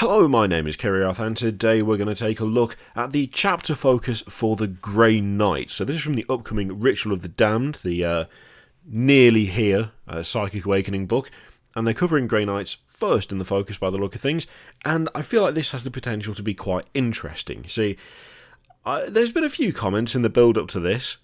Hello, my name is Kiriath, and today we're going to take a look at the chapter focus for the Grey Knight. So this is from the upcoming Ritual of the Damned, the nearly here Psychic Awakening book, and they're covering Grey Knights first in the focus by the look of things, and I feel like this has the potential to be quite interesting. See, there's been a few comments in the build-up to this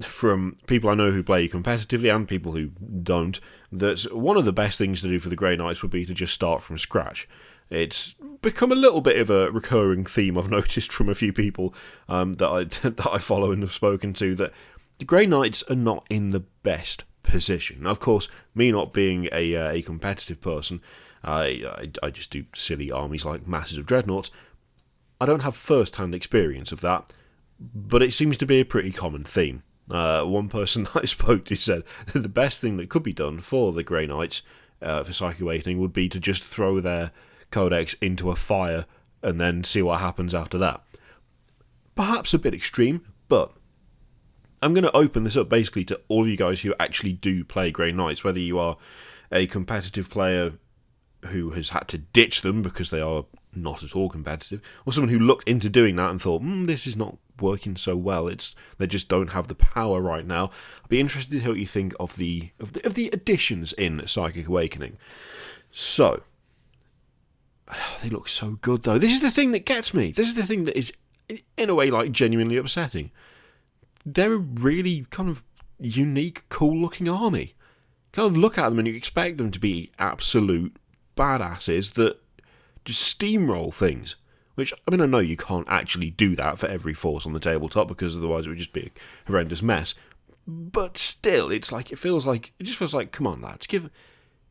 from people I know who play competitively and people who don't, that one of the best things to do for the Grey Knights would be to just start from scratch. It's become a little bit of a recurring theme I've noticed from a few people that I follow and have spoken to, that the Grey Knights are not in the best position. Now, of course, me not being a competitive person, I just do silly armies like masses of dreadnoughts. I don't have first-hand experience of that, but it seems to be a pretty common theme. One person I spoke to said that the best thing that could be done for the Grey Knights for Psychic Awakening would be to just throw their codex into a fire and then see what happens after that. Perhaps a bit extreme, but I'm going to open this up basically to all of you guys who actually do play Grey Knights, whether you are a competitive player who has had to ditch them because they are not at all competitive, or someone who looked into doing that and thought, this is not working so well, they just don't have the power right now. I'd be interested to hear what you think of the additions in Psychic Awakening. So, they look so good though. This is the thing that gets me. This is the thing that is, in a way, like genuinely upsetting. They're a really kind of unique, cool looking army. Kind of look at them and you expect them to be absolute badasses that just steamroll things. Which, I mean, I know you can't actually do that for every force on the tabletop because otherwise it would just be a horrendous mess. But still, it just feels like, come on lads, give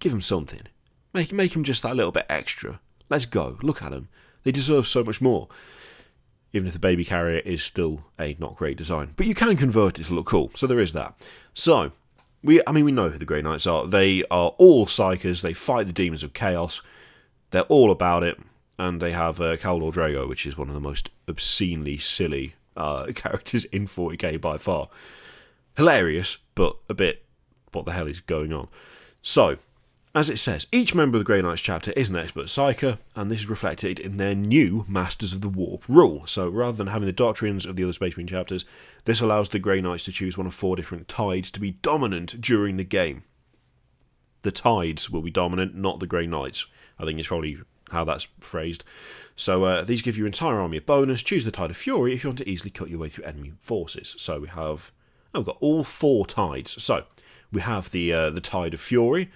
them something. Make them just that little bit extra. Let's go. Look at them. They deserve so much more. Even if the baby carrier is still a not great design. But you can convert it to look cool. So there is that. So, we know who the Grey Knights are. They are all Psychers. They fight the demons of chaos. They're all about it. And they have Caldor Drago, which is one of the most obscenely silly characters in 40k by far. Hilarious, but a bit, what the hell is going on? So, as it says, each member of the Grey Knights chapter is an expert psyker, and this is reflected in their new Masters of the Warp rule. So rather than having the doctrines of the other Space Marine chapters, this allows the Grey Knights to choose one of 4 different tides to be dominant during the game. The tides will be dominant, not the Grey Knights. I think it's probably how that's phrased. So these give your entire army a bonus. Choose the Tide of Fury if you want to easily cut your way through enemy forces. So we've got all 4 tides. So we have the Tide of Fury.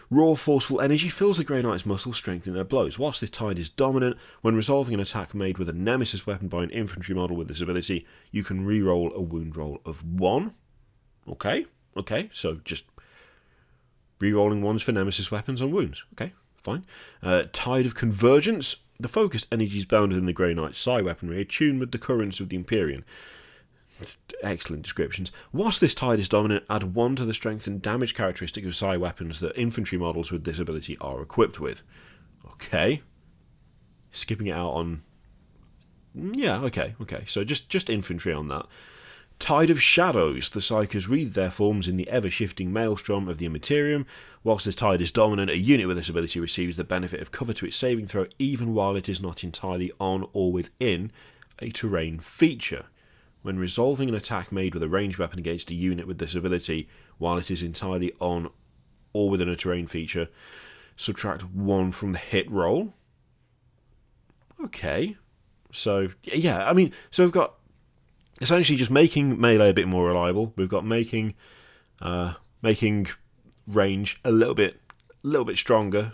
Raw, forceful energy fills the Grey Knight's muscles, strengthening their blows. Whilst this tide is dominant, when resolving an attack made with a nemesis weapon by an infantry model with this ability, you can re-roll a wound roll of 1. Okay, so just re-rolling 1s for nemesis weapons on wounds. Okay, fine. Tide of Convergence. The focused energies bound within the Grey Knight's psi weaponry attune with the currents of the Empyrean. Excellent descriptions. Whilst this tide is dominant, add 1 to the strength and damage characteristic of psi weapons that infantry models with this ability are equipped with. Okay. Skipping it out on... Yeah, okay. So just infantry on that. Tide of Shadows. The Psychers read their forms in the ever-shifting maelstrom of the Immaterium. Whilst this tide is dominant, a unit with this ability receives the benefit of cover to its saving throw even while it is not entirely on or within a terrain feature. When resolving an attack made with a ranged weapon against a unit with this ability, while it is entirely on or within a terrain feature, subtract 1 from the hit roll. Okay. So, yeah, so we've got essentially just making melee a bit more reliable. We've got making range a little bit stronger,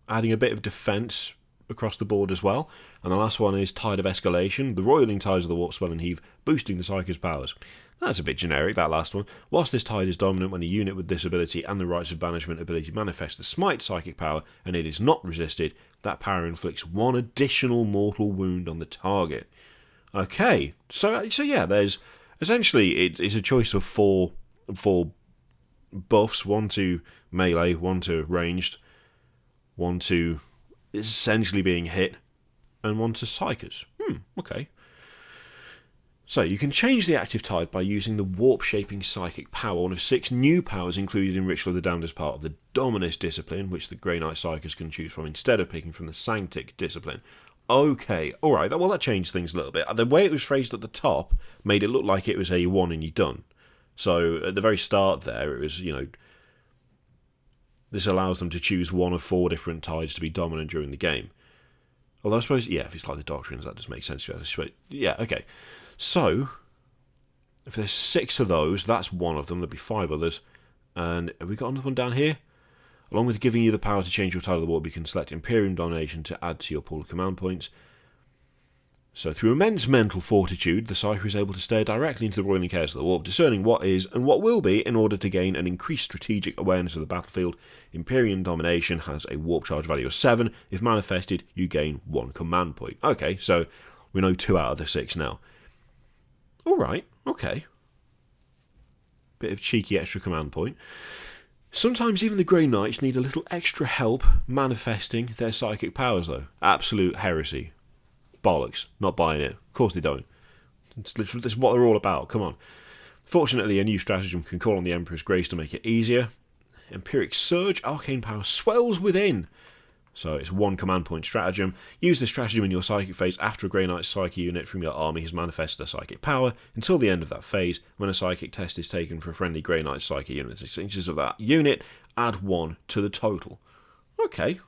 adding a bit of defense across the board as well. And the last one is Tide of Escalation, the roiling tides of the Warp Swell and Heave, boosting the Psyker's powers. That's a bit generic, that last one. Whilst this tide is dominant when a unit with this ability and the Rites of Banishment ability manifests the Smite psychic power and it is not resisted, that power inflicts 1 additional mortal wound on the target. Okay, so yeah, there's essentially it's a choice of four buffs, 1 to melee, 1 to ranged, 1 to essentially being hit, and 1 to psychers. Okay. So you can change the active tide by using the Warp Shaping Psychic Power, one of 6 new powers included in Ritual of the Damned as part of the Dominus discipline, which the Grey Knight Psychers can choose from instead of picking from the Sanctic discipline. Okay, alright, well that changed things a little bit. The way it was phrased at the top made it look like it was a one and you're done. So at the very start there, it was, this allows them to choose one of 4 different tides to be dominant during the game. Although I suppose, yeah, if it's like the Doctrines, that does make sense. Yeah, okay. So, if there's 6 of those, that's one of them, there'll be 5 others. And have we got another one down here? Along with giving you the power to change your tide of the warp, you can select Imperium Domination to add to your pool of command points. So through immense mental fortitude, the Psyker is able to stare directly into the roiling chaos of the warp, discerning what is and what will be in order to gain an increased strategic awareness of the battlefield. Imperium Domination has a warp charge value of 7. If manifested, you gain 1 command point. Okay, so we know 2 out of the 6 now. Alright, okay. Bit of cheeky extra command point. Sometimes even the Grey Knights need a little extra help manifesting their psychic powers, though. Absolute heresy. Bollocks. Not buying it. Of course they don't. It's literally, this is what they're all about. Come on. Fortunately, a new stratagem can call on the Emperor's Grace to make it easier. Empiric Surge. Arcane power swells within. So it's 1 command point stratagem. Use this stratagem in your psychic phase after a Grey Knight Psychic unit from your army has manifested a psychic power until the end of that phase. When a psychic test is taken for a friendly Grey Knight Psychic unit, 6 inches of that unit, add 1 to the total. Okay.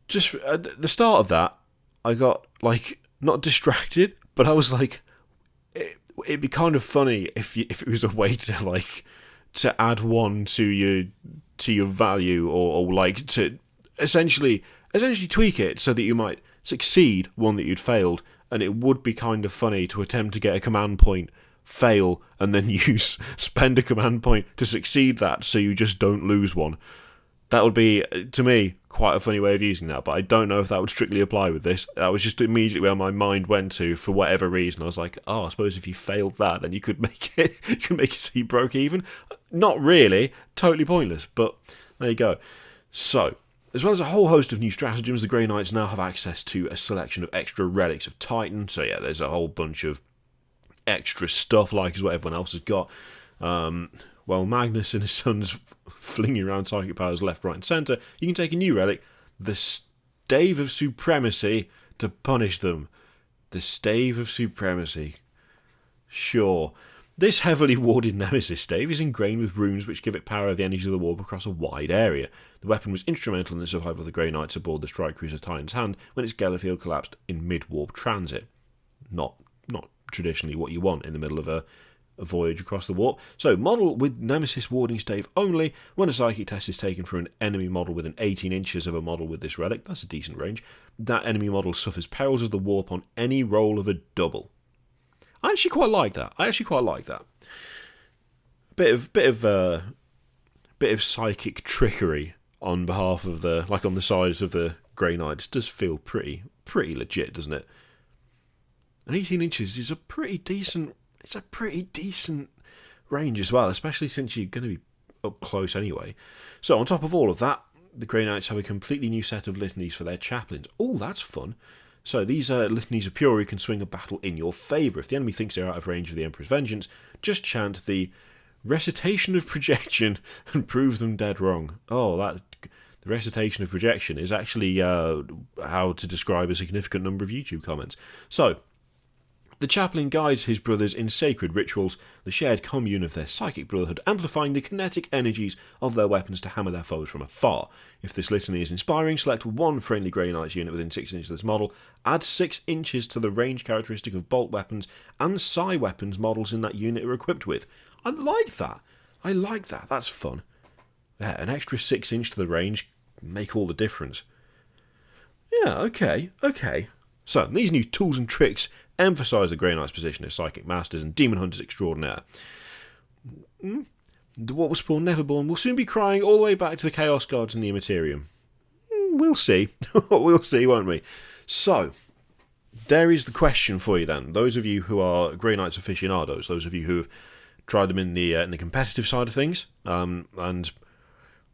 Just at the start of that, I got, not distracted, but I was like, it'd be kind of funny if it was a way to add 1 to your value, or to essentially tweak it so that you might succeed one that you'd failed, and it would be kind of funny to attempt to get a command point, fail, and then spend a command point to succeed that so you just don't lose one. That would be, to me, quite a funny way of using that, but I don't know if that would strictly apply with this. That was just immediately where my mind went to for whatever reason. I was like, I suppose if you failed that, then you could make it so you broke even. Not really, totally pointless, but there you go. So, as well as a whole host of new stratagems, the Grey Knights now have access to a selection of extra relics of Titan. So yeah, there's a whole bunch of extra stuff, like as what everyone else has got. While Magnus and his sons flinging around psychic powers left, right and centre, you can take a new relic, the Stave of Supremacy, to punish them. The Stave of Supremacy. Sure. This heavily warded Nemesis stave is ingrained with runes which give it power of the energy of the warp across a wide area. The weapon was instrumental in the survival of the Grey Knights aboard the strike cruiser Titan's Hand when its Gellerfield collapsed in mid-warp transit. Not traditionally what you want in the middle of a voyage across the warp. So, model with Nemesis warding stave only. When a psychic test is taken for an enemy model within 18 inches of a model with this relic, that's a decent range, that enemy model suffers perils of the warp on any roll of a double. I actually quite like that. Bit of psychic trickery on behalf of on the sides of the Grey Knights does feel pretty legit, doesn't it? And 18 inches is a pretty decent range as well, especially since you're going to be up close anyway. So on top of all of that, the Grey Knights have a completely new set of litanies for their chaplains. Oh, that's fun. So these litanies of Fury can swing a battle in your favour. If the enemy thinks they're out of range of the Emperor's Vengeance, just chant the Recitation of Projection and prove them dead wrong. The Recitation of Projection is actually how to describe a significant number of YouTube comments. So, the chaplain guides his brothers in sacred rituals, the shared commune of their psychic brotherhood, amplifying the kinetic energies of their weapons to hammer their foes from afar. If this litany is inspiring, select one friendly Grey Knights unit within 6 inches of this model, add 6 inches to the range characteristic of bolt weapons and psi weapons models in that unit are equipped with. I like that. That's fun. Yeah, an extra 6 inch to the range make all the difference. Yeah, okay. So, these new tools and tricks emphasise the Grey Knights' position as psychic masters and demon hunters extraordinaire. What was spawned Neverborn will soon be crying all the way back to the Chaos Gods and the Immaterium. We'll see. We'll see, won't we? So, there is the question for you then. Those of you who are Grey Knights aficionados, those of you who have tried them in the competitive side of things, and,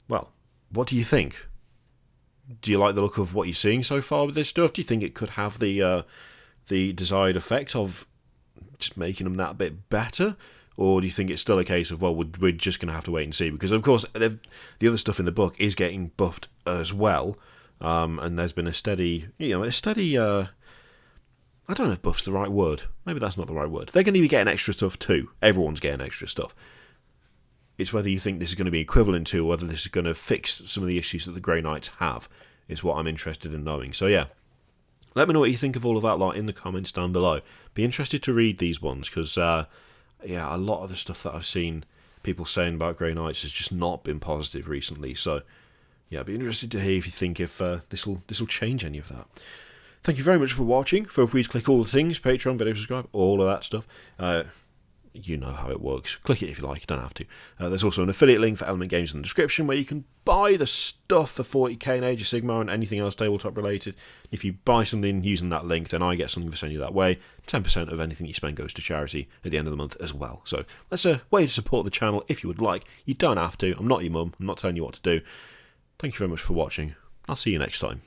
well, what do you think? Do you like the look of what you're seeing so far with this stuff? Do you think it could have the the desired effect of just making them that bit better? Or do you think it's still a case of, well, we're just going to have to wait and see? Because, of course, the other stuff in the book is getting buffed as well. And there's been a steady, I don't know if buff's the right word. Maybe that's not the right word. They're going to be getting extra stuff too. Everyone's getting extra stuff. It's whether you think this is going to be equivalent to, or whether this is going to fix some of the issues that the Grey Knights have, is what I'm interested in knowing. So yeah, let me know what you think of all of that lot in the comments down below. Be interested to read these ones, because a lot of the stuff that I've seen people saying about Grey Knights has just not been positive recently. So yeah, I'd be interested to hear if you think if this will change any of that. Thank you very much for watching. Feel free to click all the things, Patreon, video, subscribe, all of that stuff. You know how it works. Click it if you like, you don't have to. There's also an affiliate link for Element Games in the description where you can buy the stuff for 40k in Age of Sigmar and anything else tabletop related. If you buy something using that link, then I get something for sending you that way. 10% of anything you spend goes to charity at the end of the month as well. So that's a way to support the channel if you would like. You don't have to. I'm not your mum. I'm not telling you what to do. Thank you very much for watching. I'll see you next time.